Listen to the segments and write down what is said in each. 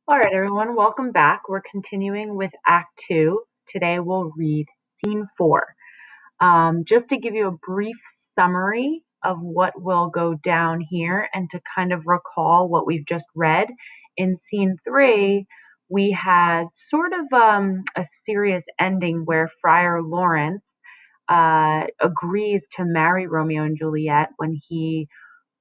All right, everyone, welcome back. We're continuing with Act Two. Today we'll read Scene 4. Just to give you a brief summary of what will go down here and to kind of recall what we've just read, in Scene 3, we had sort of a serious ending where Friar Lawrence agrees to marry Romeo and Juliet when he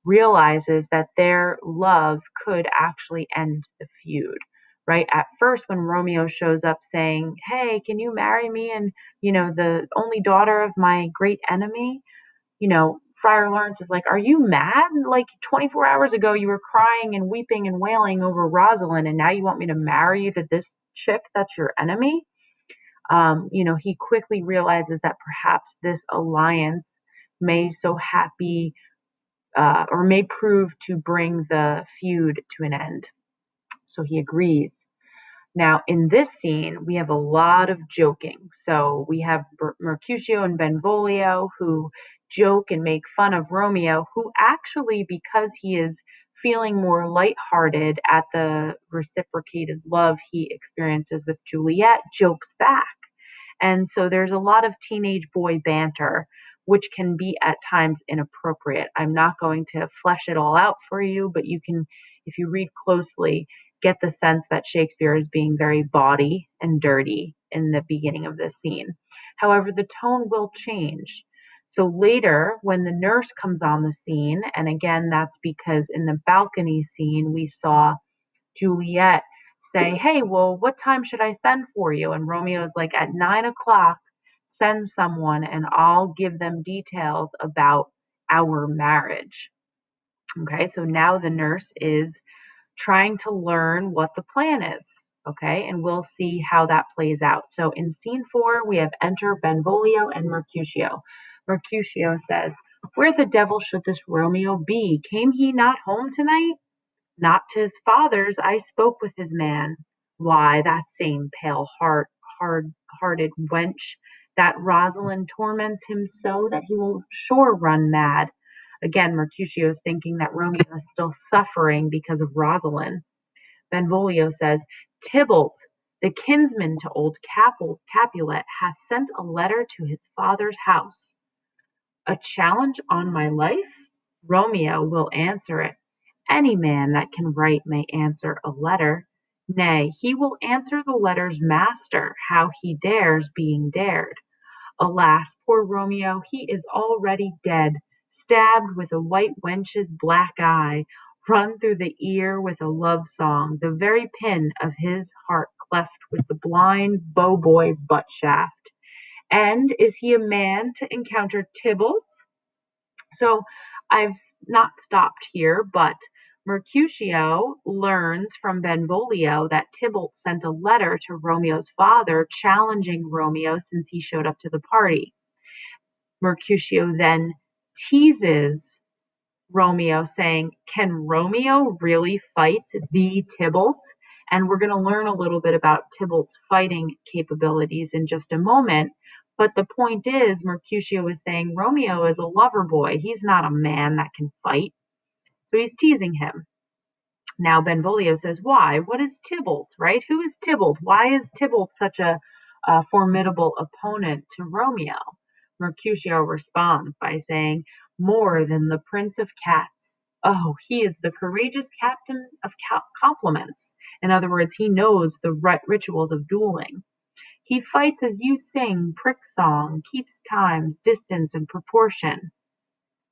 realizes that their love could actually end the feud. Right at first, when Romeo shows up saying, "Hey, can you marry me?" and the only daughter of my great enemy, Friar Lawrence is like, "Are you mad? Like 24 hours ago, you were crying and weeping and wailing over Rosalind, and now you want me to marry you to this chick that's your enemy?" He quickly realizes that perhaps this alliance may so happy or may prove to bring the feud to an end. So he agrees. Now, in this scene, we have a lot of joking. So we have Mercutio and Benvolio who joke and make fun of Romeo, who actually, because he is feeling more lighthearted at the reciprocated love he experiences with Juliet, jokes back. And so there's a lot of teenage boy banter, which can be at times inappropriate. I'm not going to flesh it all out for you, but you can, if you read closely, get the sense that Shakespeare is being very bawdy and dirty in the beginning of this scene. However, the tone will change. So later, when the nurse comes on the scene, and again, that's because in the balcony scene, we saw Juliet say, "Hey, well, what time should I send for you?" And Romeo's like, "At 9 o'clock, send someone and I'll give them details about our marriage." Okay, so now the nurse is trying to learn what the plan is. Okay, and we'll see how that plays out. So in Scene 4, we have enter Benvolio and Mercutio. Mercutio says, "Where the devil should this Romeo be? Came he not home tonight?" "Not to his father's. I spoke with his man." "Why, that same pale hard-hearted wench, that Rosalind torments him so that he will sure run mad." Again, Mercutio is thinking that Romeo is still suffering because of Rosalind. Benvolio says, "Tybalt, the kinsman to old Capulet, hath sent a letter to his father's house." "A challenge on my life?" "Romeo will answer it. Any man that can write may answer a letter. Nay, he will answer the letter's master, how he dares, being dared. Alas, poor Romeo, he is already dead, stabbed with a white wench's black eye, run through the ear with a love song, the very pin of his heart cleft with the blind bow boy's butt shaft. And is he a man to encounter Tybalt?" So I've not stopped here, but Mercutio learns from Benvolio that Tybalt sent a letter to Romeo's father challenging Romeo since he showed up to the party. Mercutio then teases Romeo, saying, "Can Romeo really fight the Tybalt?" And we're going to learn a little bit about Tybalt's fighting capabilities in just a moment. But the point is, Mercutio is saying Romeo is a lover boy. He's not a man that can fight. So he's teasing him. Now Benvolio says, "Why? What is Tybalt, right? Who is Tybalt? Why is Tybalt such a formidable opponent to Romeo?" Mercutio responds by saying, "More than the prince of cats. Oh, he is the courageous captain of compliments." In other words, he knows the rituals of dueling. "He fights as you sing prick song, keeps time, distance, and proportion.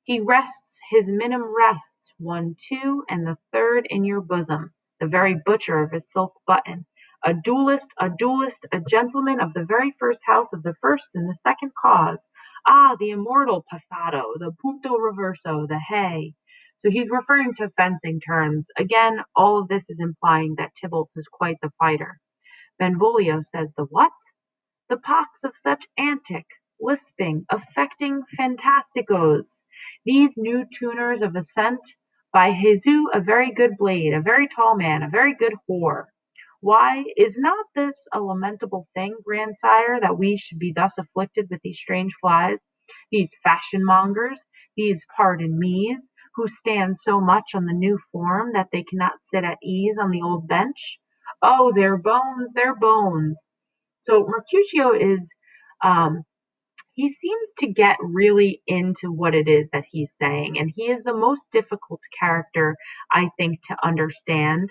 He rests his minim rests, 1, 2, and the third in your bosom, the very butcher of a silk button. A duellist, a gentleman of the very first house of the first and the second cause. Ah, the immortal passado, the punto reverso, the hay." So he's referring to fencing terms. Again, all of this is implying that Tybalt is quite the fighter. Benvolio says, "The what?" "The pox of such antic, lisping, affecting fantasticos. These new tuners of ascent, by Jesu a very good blade, a very tall man, a very good whore. Why, is not this a lamentable thing, grandsire, that we should be thus afflicted with these strange flies, these fashion mongers, these pardon me's, who stand so much on the new form that they cannot sit at ease on the old bench? Oh, their bones, their bones. So Mercutio is, um, he seems to get really into what it is that he's saying, and he is the most difficult character, I think, to understand.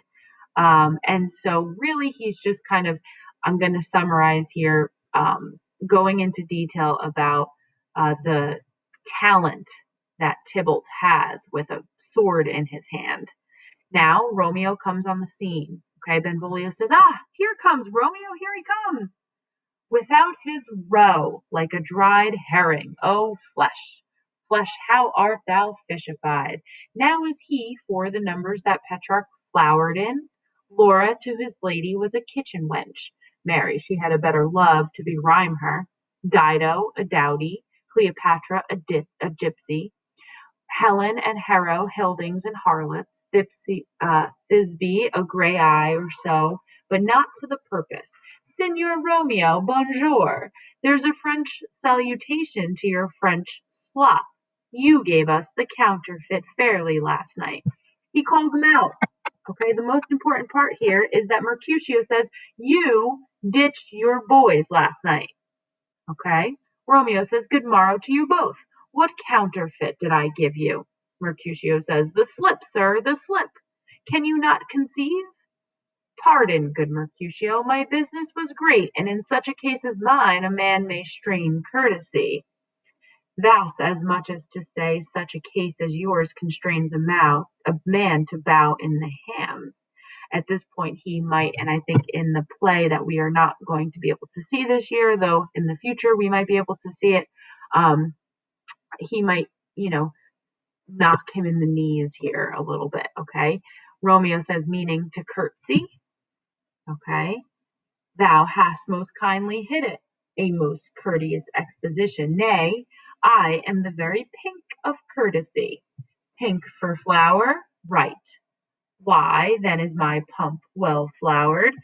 And so, really, he's just kind of, I'm going to summarize here, going into detail about the talent that Tybalt has with a sword in his hand. Now, Romeo comes on the scene. Okay, Benvolio says, "Ah, here comes Romeo, here he comes. Without his roe, like a dried herring, O flesh, flesh, how art thou fishified! Now is he for the numbers that Petrarch flowered in. Laura to his lady was a kitchen wench. Mary, she had a better love to beryme her. Dido, a dowdy. Cleopatra, a gypsy. Helen and Hero, Hildings and harlots. Thisbe, a grey eye or so, but not to the purpose. Signor Romeo, bonjour. There's a French salutation to your French slop. You gave us the counterfeit fairly last night." He calls him out. Okay, the most important part here is that Mercutio says, "You ditched your boys last night." Okay, Romeo says, "Good morrow to you both. What counterfeit did I give you?" Mercutio says, "The slip, sir, the slip. Can you not conceive?" "Pardon, good Mercutio, my business was great, and in such a case as mine a man may strain courtesy." "That's as much as to say such a case as yours constrains a man to bow in the hams." At this point he might, and I think in the play that we are not going to be able to see this year, though in the future we might be able to see it, he might, knock him in the knees here a little bit, okay? Romeo says, meaning to curtsy, okay? "Thou hast most kindly hit it, a most courteous exposition. Nay, I am the very pink of courtesy. Pink for flower, right. Why, then is my pump well flowered."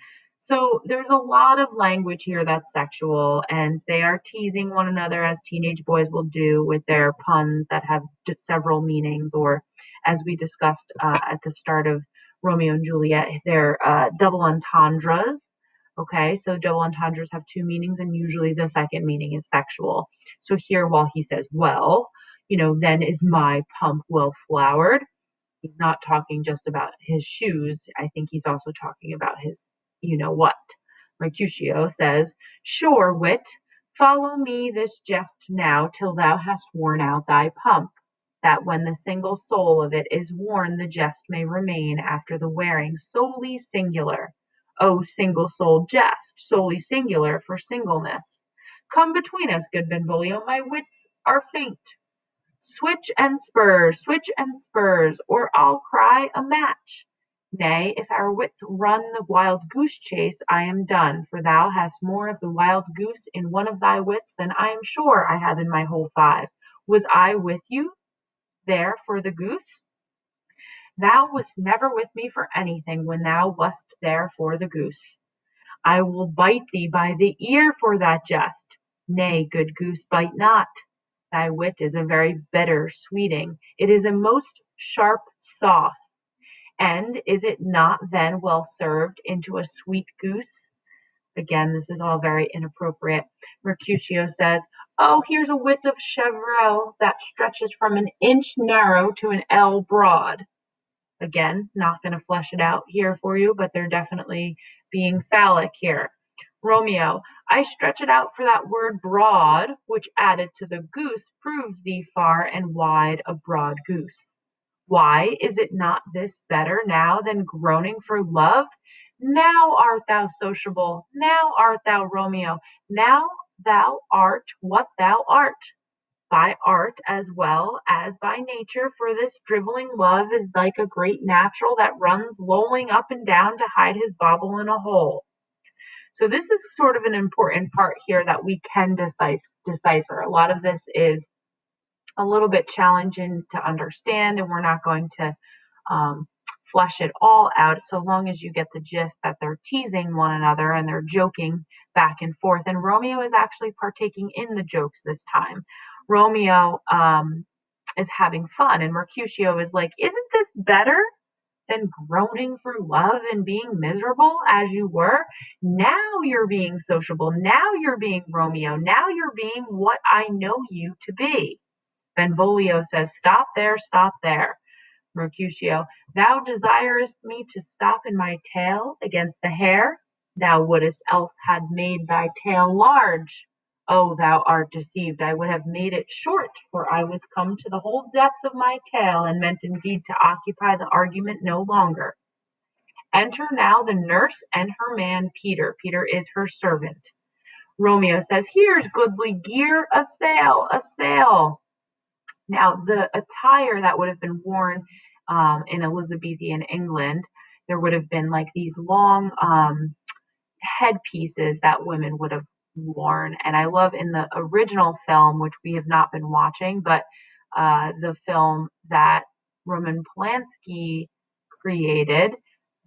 So there's a lot of language here that's sexual, and they are teasing one another as teenage boys will do with their puns that have several meanings, or as we discussed at the start of Romeo and Juliet, they're double entendres. Okay, so double entendres have two meanings, and usually the second meaning is sexual. So here, while he says, "Well, then is my pump well flowered," he's not talking just about his shoes. I think he's also talking about his what. Mercutio says, "Sure, wit, follow me this jest now till thou hast worn out thy pump, that when the single soul of it is worn the jest may remain after the wearing solely singular. O single-souled jest, solely singular for singleness. Come between us, good Benvolio, my wits are faint. Switch and spurs, or I'll cry a match. Nay, if our wits run the wild goose chase, I am done, for thou hast more of the wild goose in one of thy wits than I am sure I have in my whole 5. Was I with you there for the goose? Thou wast never with me for anything when thou wast there for the goose. I will bite thee by the ear for that jest. Nay, good goose, bite not. Thy wit is a very bitter sweeting. It is a most sharp sauce. And is it not then well served into a sweet goose? Again, this is all very inappropriate. Mercutio says, "Oh, here's a wit of Chevreul that stretches from an inch narrow to an ell broad." Again, not going to flesh it out here for you, but they're definitely being phallic here. Romeo, I stretch it out for that word broad, which added to the goose proves thee far and wide a broad goose. Why is it not this better now than groaning for love? Now art thou sociable, now art thou Romeo, now thou art what thou art. By art as well as by nature, for this drivelling love is like a great natural that runs lolling up and down to hide his bauble in a hole. So this is sort of an important part here that we can decipher. A lot of this is a little bit challenging to understand, and we're not going to flesh it all out so long as you get the gist that they're teasing one another and they're joking back and forth. And Romeo is actually partaking in the jokes this time. Romeo is having fun, and Mercutio is like, "Isn't this better?" than groaning for love and being miserable as you were. Now you're being sociable. Now you're being Romeo. Now you're being what I know you to be. Benvolio says, stop there, stop there. Mercutio, thou desirest me to stop in my tail against the hair? Thou wouldst else had made thy tail large. Oh, thou art deceived. I would have made it short, for I was come to the whole depth of my tail, and meant indeed to occupy the argument no longer. Enter now the nurse and her man Peter. Peter is her servant. Romeo says, here's goodly gear, a sail, a sail. Now, the attire that would have been worn in Elizabethan England, there would have been like these long headpieces that women would have worn. And I love in the original film, which we have not been watching, but the film that Roman Polanski created,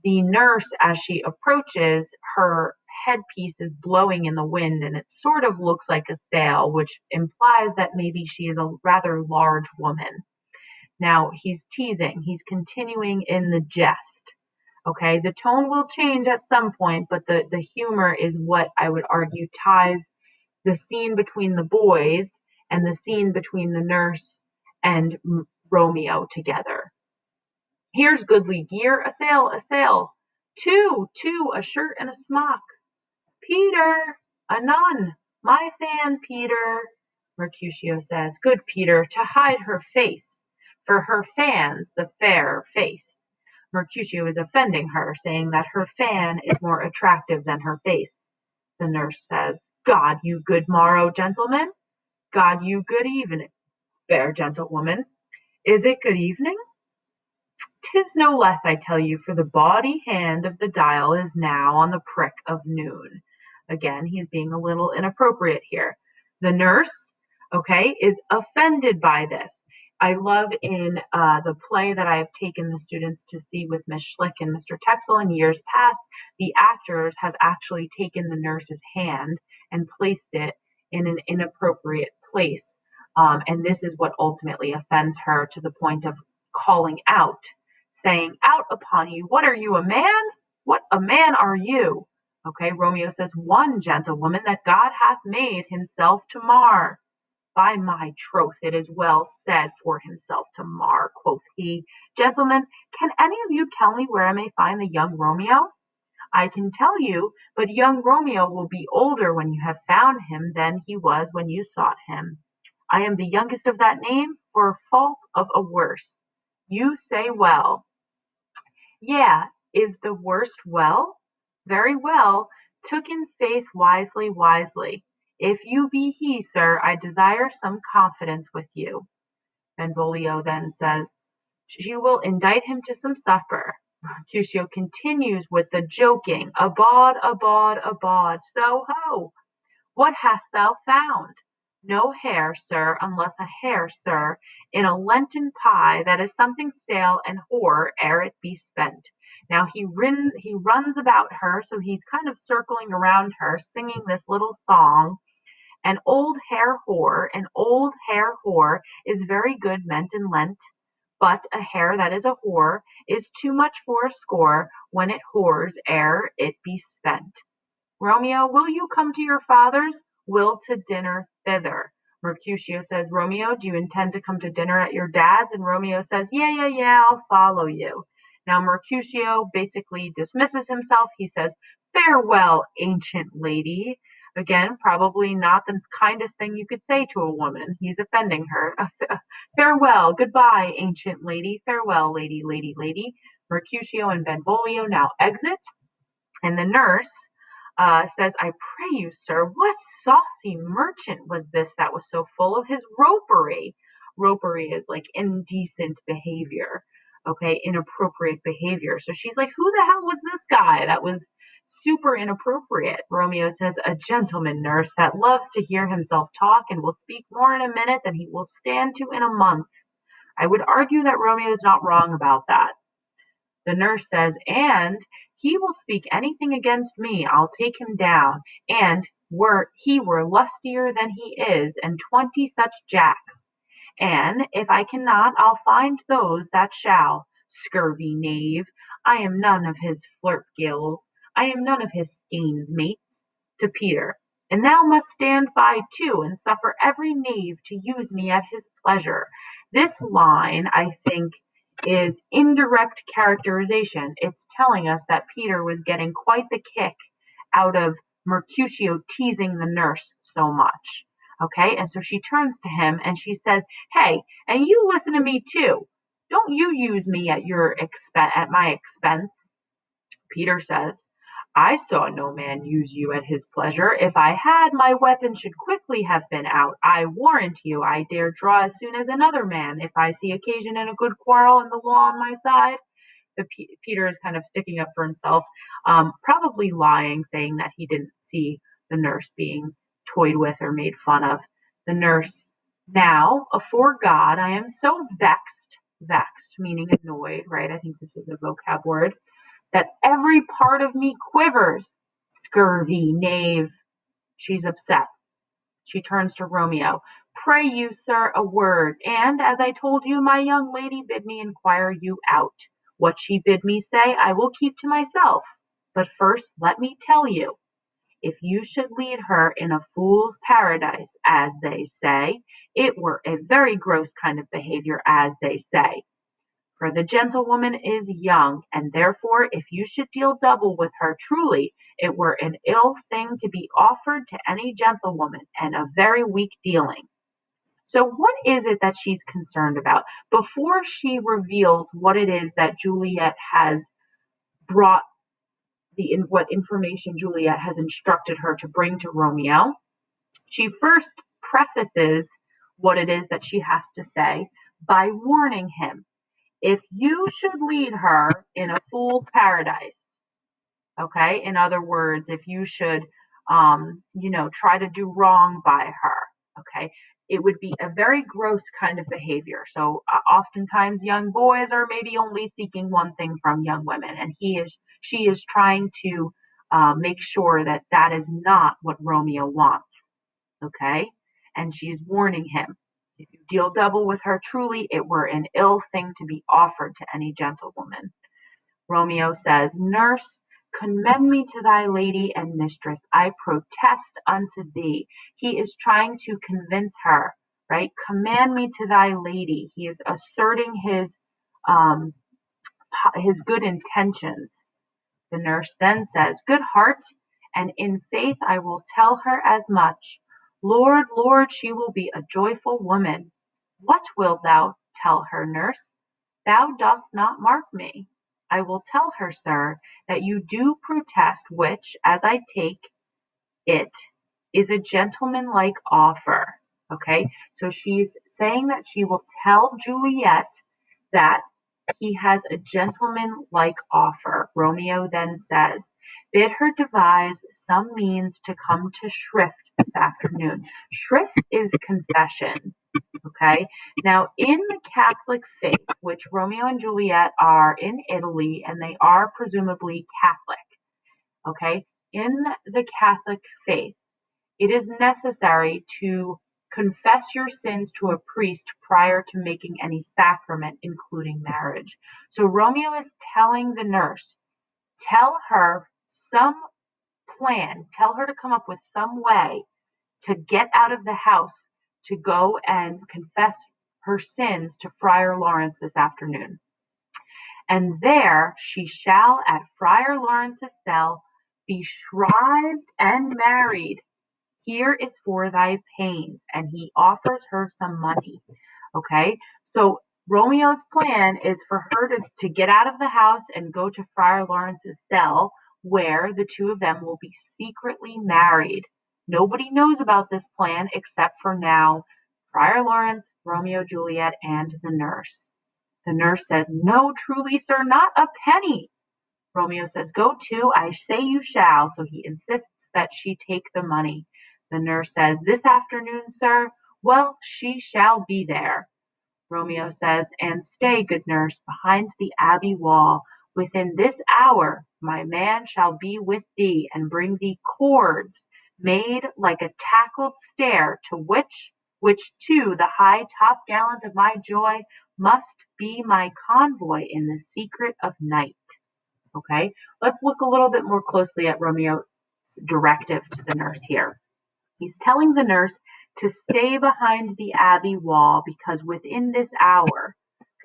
the nurse, as she approaches, her headpiece is blowing in the wind and it sort of looks like a sail, which implies that maybe she is a rather large woman. Now, he's teasing, he's continuing in the jest. Okay, the tone will change at some point, but the humor is what I would argue ties the scene between the boys and the scene between the nurse and Romeo together. Here's goodly gear, a sail, two, a shirt and a smock. Peter, a nun, my fan, Peter, Mercutio says. Good Peter, to hide her face, for her fans the fair face. Mercutio is offending her, saying that her fan is more attractive than her face. The nurse says, God you good morrow, gentlemen. God you good evening, fair gentlewoman. Is it good evening? 'Tis no less, I tell you, for the bawdy hand of the dial is now on the prick of noon. Again, he's being a little inappropriate here. The nurse, okay, is offended by this. I love in the play that I have taken the students to see with Miss Schlick and Mr. Texel in years past, the actors have actually taken the nurse's hand and placed it in an inappropriate place. And this is what ultimately offends her to the point of calling out, saying, out upon you, what are you, a man? What a man are you? Okay, Romeo says, one gentlewoman that God hath made himself to mar. By my troth, it is well said, for himself to mar, quoth he. Gentlemen, can any of you tell me where I may find the young Romeo? I can tell you, but young Romeo will be older when you have found him than he was when you sought him. I am the youngest of that name, for fault of a worse. You say well. Yeah, is the worst well? Very well, took in faith wisely, wisely. If you be he, sir, I desire some confidence with you. Benvolio then says, she will indict him to some supper. Mercutio continues with the joking, abad, so ho! What hast thou found? No hare, sir, unless a hare, sir, in a Lenten pie that is something stale and hoar ere it be spent. Now he runs about her, so he's kind of circling around her, singing this little song. An old hare whore is very good meant in Lent, but a hare that is a whore is too much for a score when it whores ere it be spent. Romeo, will you come to your father's? Will to dinner thither. Mercutio says, Romeo, do you intend to come to dinner at your dad's? And Romeo says, yeah, I'll follow you. Now Mercutio basically dismisses himself. He says, farewell, ancient lady. Again, probably not the kindest thing you could say to a woman. He's offending her. Farewell, goodbye, ancient lady. Farewell, lady. Mercutio and Benvolio now exit. And the nurse says, I pray you, sir, what saucy merchant was this that was so full of his ropery? Ropery is like indecent behavior, okay, inappropriate behavior. So she's like, who the hell was this guy that was super inappropriate? Romeo says, a gentleman, nurse, that loves to hear himself talk and will speak more in a minute than he will stand to in a month. I would argue that Romeo is not wrong about that. The nurse says, and he will speak anything against me, I'll take him down, and he were lustier than he is, and 20 such jacks. And if I cannot, I'll find those that shall. Scurvy knave, I am none of his flirt gills, I am none of his skeins mates. To Peter, and thou must stand by too, and suffer every knave to use me at his pleasure. This line, I think, is indirect characterization. It's telling us that Peter was getting quite the kick out of Mercutio teasing the nurse so much. Okay, and so she turns to him and she says, "Hey, and you listen to me too. Don't you use me at my expense." Peter says, "I saw no man use you at his pleasure. If I had, my weapon should quickly have been out. I warrant you, I dare draw as soon as another man, if I see occasion in a good quarrel and the law on my side." Peter is kind of sticking up for himself, probably lying, saying that he didn't see the nurse being toyed with or made fun of. The nurse, "Now, afore God, I am so vexed, meaning annoyed, right? I think this is a vocab word, that every part of me quivers. Scurvy knave." She's upset. She turns to Romeo. "Pray you, sir, a word, and, as I told you, my young lady bid me inquire you out. What she bid me say I will keep to myself. But first let me tell you, if you should lead her in a fool's paradise, as they say, it were a very gross kind of behavior, as they say. For the gentlewoman is young, and therefore if you should deal double with her, truly it were an ill thing to be offered to any gentlewoman, and a very weak dealing." So what is it that she's concerned about? Before she reveals what it is that Juliet has brought, what information Juliet has instructed her to bring to Romeo, she first prefaces what it is that she has to say by warning him. If you should lead her in a fool's paradise, okay, in other words, if you should, try to do wrong by her, okay, it would be a very gross kind of behavior. So oftentimes young boys are maybe only seeking one thing from young women, and she is trying to make sure that that is not what Romeo wants, okay, and she's warning him. If you deal double with her, truly it were an ill thing to be offered to any gentlewoman. Romeo says, "Nurse, commend me to thy lady and mistress. I protest unto thee." He is trying to convince her, right? "Command me to thy lady." He is asserting his good intentions. The nurse then says, "Good heart, and in faith I will tell her as much. Lord, Lord, she will be a joyful woman." "What wilt thou tell her, nurse? Thou dost not mark me." "I will tell her, sir, that you do protest, which, as I take it, is a gentlemanlike offer." Okay, so she's saying that she will tell Juliet that he has a gentlemanlike offer. Romeo then says, "Bid her devise some means to come to shrift this afternoon." Shrift is confession. Okay, now in the Catholic faith, which Romeo and Juliet are in Italy, and they are presumably Catholic, okay, in the Catholic faith, it is necessary to confess your sins to a priest prior to making any sacrament, including marriage. So Romeo is telling the nurse, tell her some plan, tell her to come up with some way to get out of the house to go and confess her sins to Friar Lawrence this afternoon. "And there she shall at Friar Lawrence's cell be shrived and married. Here is for thy pains." And he offers her some money. Okay, so Romeo's plan is for her to get out of the house and go to Friar Lawrence's cell, where the two of them will be secretly married. Nobody knows about this plan except for now Friar Lawrence, Romeo, Juliet, and the nurse. The nurse says, "No, truly, sir, not a penny." Romeo says, "Go to, I say you shall." So he insists that she take the money. The nurse says, "This afternoon, sir?" "Well, she shall be there." Romeo says, "And stay, good nurse, behind the abbey wall. Within this hour my man shall be with thee, and bring thee cords made like a tackled stair, to which to the high topgallant of my joy must be my convoy in the secret of night. Okay, let's look a little bit more closely at Romeo's directive to the nurse here. He's telling the nurse to stay behind the abbey wall because within this hour,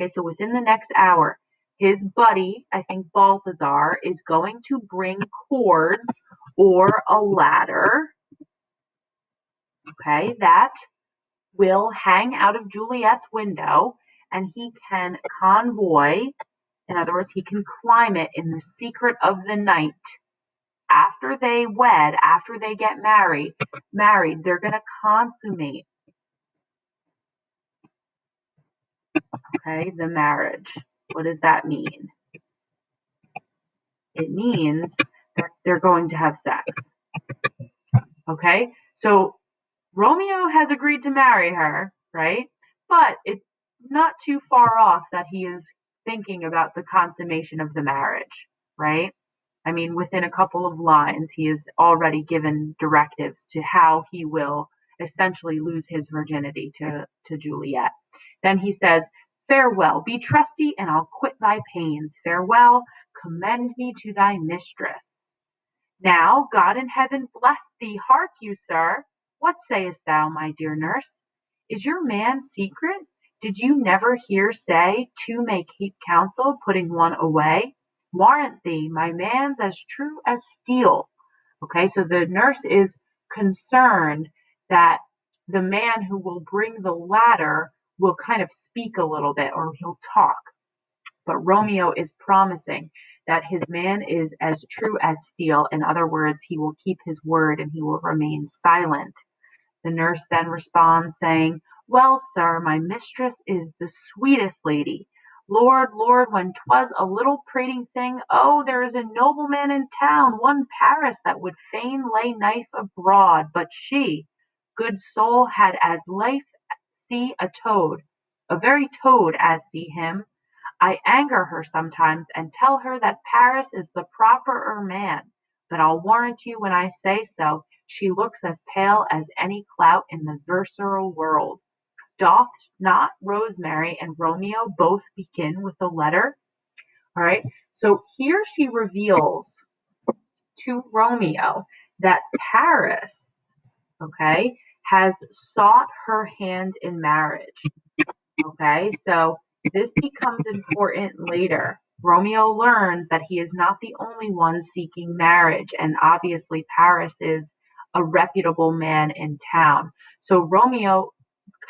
okay, so within the next hour, his buddy, I think Balthazar, is going to bring cords or a ladder, okay, that will hang out of Juliet's window, and he can convoy, in other words, he can climb it in the secret of the night. After they wed, after they get married, they're going to consummate, okay, the marriage. What does that mean? It means they're going to have sex. Okay, so Romeo has agreed to marry her, right? But it's not too far off that he is thinking about the consummation of the marriage, right? I mean, within a couple of lines, he has already given directives to how he will essentially lose his virginity to Juliet. Then he says, farewell, be trusty, and I'll quit thy pains. Farewell, commend me to thy mistress. Now, God in heaven bless thee. Hark you, sir. What sayest thou, my dear nurse? Is your man secret? Did you never hear say, two may keep counsel, putting one away? Warrant thee, my man's as true as steel. Okay, so the nurse is concerned that the man who will bring the ladder will kind of speak a little bit, or he'll talk. But Romeo is promising that his man is as true as steel. In other words, he will keep his word and he will remain silent. The nurse then responds saying, well, sir, my mistress is the sweetest lady. Lord, Lord, when 'twas a little prating thing, oh, there is a nobleman in town, one Paris, that would fain lay knife abroad, but she, good soul, had as lief see a toad, a very toad as see him. I anger her sometimes and tell her that Paris is the properer man, but I'll warrant you when I say so, she looks as pale as any clout in the versatile world. Doth not Rosemary and Romeo both begin with a letter? All right, so here she reveals to Romeo that Paris, okay, has sought her hand in marriage. Okay, so this becomes important later. Romeo learns that he is not the only one seeking marriage, and obviously Paris is a reputable man in town. So Romeo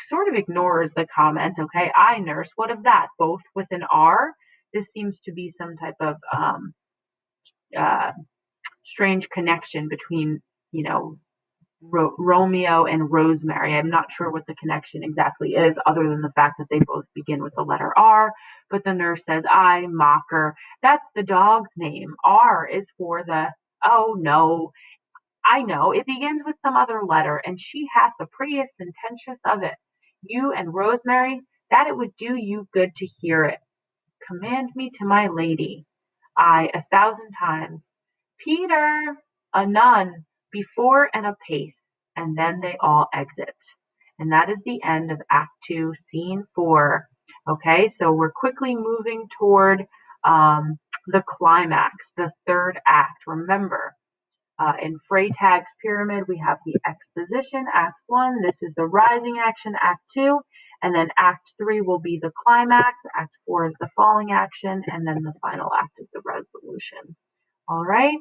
sort of ignores the comment, okay, I nurse, what of that? Both with an R? This seems to be some type of strange connection between, you know, Romeo and Rosemary. I'm not sure what the connection exactly is, other than the fact that they both begin with the letter R. But the nurse says, I, mocker, that's the dog's name. R is for the, oh no, I know, it begins with some other letter, and she hath the prettiest sententious of it. You and Rosemary, that it would do you good to hear it. Command me to my lady. I 1,000 times. Peter, a nun, before and a pace, and then they all exit. And that is the end of Act 2, Scene 4. Okay, so we're quickly moving toward the climax, the third act. Remember, in Freytag's pyramid, we have the exposition, Act 1. This is the rising action, Act 2. And then Act 3 will be the climax. Act 4 is the falling action. And then the final act is the resolution. All right.